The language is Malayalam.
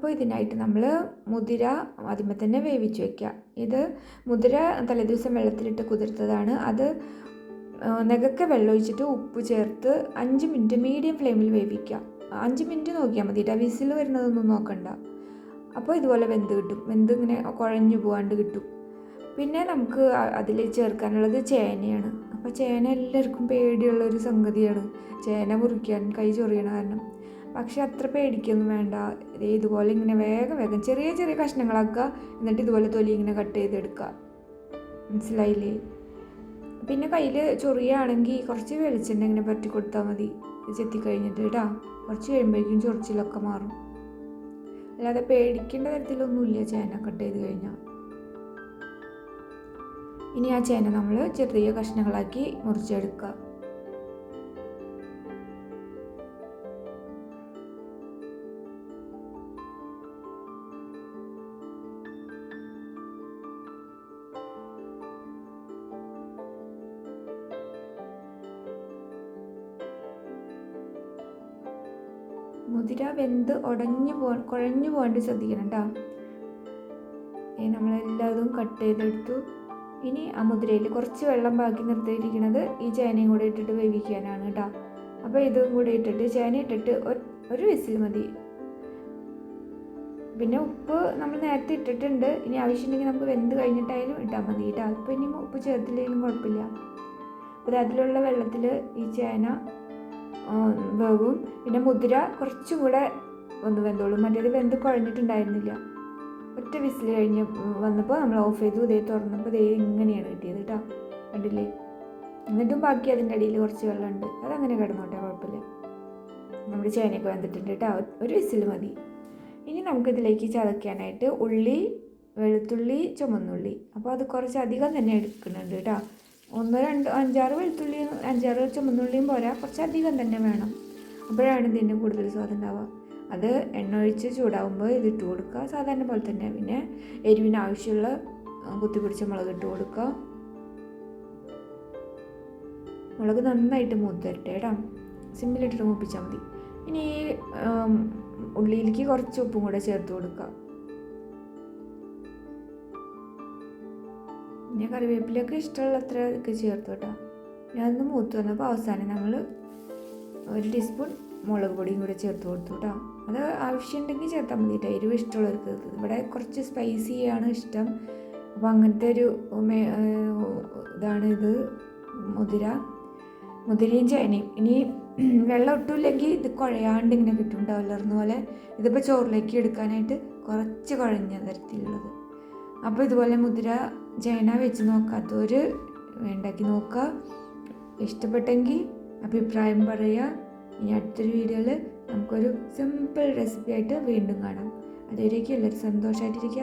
അപ്പോൾ ഇതിനായിട്ട് നമ്മൾ മുതിര ആദ്യമേ തന്നെ വേവിച്ച് വയ്ക്കുക. ഇത് മുതിര തലേദിവസം വെള്ളത്തിലിട്ട് കുതിർത്തതാണ്. അത് നികക്കെ വെള്ളമൊഴിച്ചിട്ട് ഉപ്പ് ചേർത്ത് 5 മിനിറ്റ് മീഡിയം ഫ്ലെയിമിൽ വേവിക്കുക. 5 മിനിറ്റ് നോക്കിയാൽ മതി കേട്ടോ, വിസിൽ വരുന്നതൊന്നും നോക്കണ്ട. അപ്പോൾ ഇതുപോലെ വെന്ത് കിട്ടും, വെന്ത് ഇങ്ങനെ കുഴഞ്ഞു പോകാണ്ട് കിട്ടും. പിന്നെ നമുക്ക് അതിൽ ചേർക്കാനുള്ളത് ചേനയാണ്. അപ്പോൾ ചേന എല്ലാവർക്കും പേടിയുള്ളൊരു സംഗതിയാണ്, ചേന മുറിക്കാൻ കൈ ചൊറിയണ കാരണം. പക്ഷെ അത്ര പേടിക്കൊന്നും വേണ്ട. ഇതുപോലെ ഇങ്ങനെ വേഗം ചെറിയ ചെറിയ കഷ്ണങ്ങളാക്കുക, എന്നിട്ട് ഇതുപോലെ തൊലി ഇങ്ങനെ കട്ട് ചെയ്തെടുക്കുക. മനസ്സിലായില്ലേ? പിന്നെ കയ്യിൽ ചൊറിയാണെങ്കിൽ കുറച്ച് വെളിച്ചെണ്ണ ഇങ്ങനെ പറ്റി കൊടുത്താൽ മതി ചെത്തിക്കഴിഞ്ഞിട്ട് കേട്ടോ. കുറച്ച് കഴിയുമ്പോഴേക്കും ചൊറിച്ചിലൊക്കെ മാറും. അല്ലാതെ പേടിക്കേണ്ട തരത്തിലൊന്നുമില്ല ചേന കട്ട് ചെയ്ത് കഴിഞ്ഞാൽ. ഇനി ആ ചേന നമ്മൾ ചെറിയ കഷ്ണങ്ങളാക്കി മുറിച്ചെടുക്കുക. മുതിര വെന്ത് കുഴഞ്ഞു പോകാണ്ട് ശ്രദ്ധിക്കണം കേട്ടോ. നമ്മളെല്ലാതും കട്ട് ചെയ്തെടുത്തു. ഇനി ആ മുതിരയിൽ കുറച്ച് വെള്ളം ബാക്കി നിർത്തിയിരിക്കുന്നത് ഈ ചേനയും കൂടെ ഇട്ടിട്ട് വേവിക്കാനാണ് കേട്ടോ. അപ്പോൾ ഇതും കൂടെ ഇട്ടിട്ട് ചേന ഇട്ടിട്ട് ഒരു വിസിൽ മതി. പിന്നെ ഉപ്പ് നമ്മൾ നേരത്തെ ഇട്ടിട്ടുണ്ട്, ഇനി ആവശ്യമുണ്ടെങ്കിൽ നമുക്ക് വെന്ത് കഴിഞ്ഞിട്ടായാലും ഇട്ടാൽ മതി കേട്ടോ. അപ്പോൾ ഇനി ഉപ്പ് ചേർത്തില്ലെങ്കിലും കുഴപ്പമില്ല. അപ്പോൾ അതിലുള്ള വെള്ളത്തിൽ ഈ ചേന വേവും. പിന്നെ മുതിര കുറച്ചും കൂടെ ഒന്ന് വെന്തോളും, മറ്റേത് വെന്ത് കുഴഞ്ഞിട്ടുണ്ടായിരുന്നില്ല. ഒറ്റ വിസിൽ കഴിഞ്ഞ് വന്നപ്പോൾ നമ്മൾ ഓഫ് ചെയ്തു. ഇതേ തുറന്നപ്പോൾ ഇതേ ഇങ്ങനെയാണ് കിട്ടിയത് കേട്ടോ, കണ്ടില്ലേ? എന്നിട്ടും ബാക്കി അതിൻ്റെ അടിയിൽ കുറച്ച് വെള്ളമുണ്ട്, അതങ്ങനെ കിടന്നോട്ടെ, കുഴപ്പമില്ല. നമ്മുടെ ചേനയൊക്കെ വെന്തിട്ടുണ്ട് കേട്ടോ, ഒരു വിസിൽ മതി. ഇനി നമുക്കിതിലേക്ക് ചതയ്ക്കാനായിട്ട് ഉള്ളി, വെളുത്തുള്ളി, ചുമന്നുള്ളി, അപ്പോൾ അത് കുറച്ച് അധികം തന്നെ എടുക്കുന്നുണ്ട് കേട്ടോ. 1, 2, 5-6 വെളുത്തുള്ളി 5-6 ചുമന്നുള്ളിയും പോരാ, കുറച്ചധികം തന്നെ വേണം. അപ്പോഴാണ് ഇതിന് കൂടുതൽ സ്വാദം ഉണ്ടാവുക. അത് എണ്ണ ഒഴിച്ച് ചൂടാകുമ്പോൾ ഇതിട്ട് കൊടുക്കുക, സാധാരണ പോലെ തന്നെ. പിന്നെ എരിവിന് ആവശ്യമുള്ള കുത്തിപ്പിടിച്ച മുളക് ഇട്ട് കൊടുക്കുക. മുളക് നന്നായിട്ട് മൂത്ത് തരട്ടെ കേട്ടോ, സിമ്മിലിട്ടിട്ട് മൂപ്പിച്ചാൽ മതി. ഇനി ഉള്ളിയിലേക്ക് കുറച്ച് ഉപ്പും കൂടെ ചേർത്ത് കൊടുക്കുക. പിന്നെ കറിവേപ്പിലൊക്കെ ഇഷ്ടമുള്ളത്ര ഒക്കെ ചേർത്ത് കേട്ടോ. ഞാനൊന്ന് മൂത്ത് വന്നപ്പോൾ അവസാനം നമ്മൾ 1 ടീസ്പൂൺ മുളക് പൊടിയും കൂടെ ചേർത്ത് കൊടുത്തു കേട്ടോ. അത് ആവശ്യമുണ്ടെങ്കിൽ ചേർത്താൽ മതി കേട്ടോ, എരിവ് ഇഷ്ടമുള്ളവർക്ക്. ഇവിടെ കുറച്ച് സ്പൈസിയാണ് ഇഷ്ടം, അപ്പോൾ അങ്ങനത്തെ ഒരു ഇതാണ് ഇത് മുതിരയും ചേനയും. ഇനി വെള്ളം ഒട്ടുമില്ലെങ്കിൽ ഇത് കുഴയാണ്ട് ഇങ്ങനെ കിട്ടും, വളർന്ന പോലെ. ഇതിപ്പോൾ ചോറിലേക്ക് എടുക്കാനായിട്ട് കുറച്ച് കുഴഞ്ഞ തരത്തിലുള്ളത്. അപ്പോൾ ഇതുപോലെ മുതിര ചേന വെച്ച് നോക്കാത്തവർ ഉണ്ടാക്കി നോക്കുക. ഇഷ്ടപ്പെട്ടെങ്കിൽ അഭിപ്രായം പറയുക. ഇനി അടുത്തൊരു വീഡിയോയിൽ നമുക്കൊരു സിമ്പിൾ റെസിപ്പി ആയിട്ട് വീണ്ടും കാണാം. അതുവരേക്കും എല്ലാവരും സന്തോഷമായിട്ടിരിക്കുക.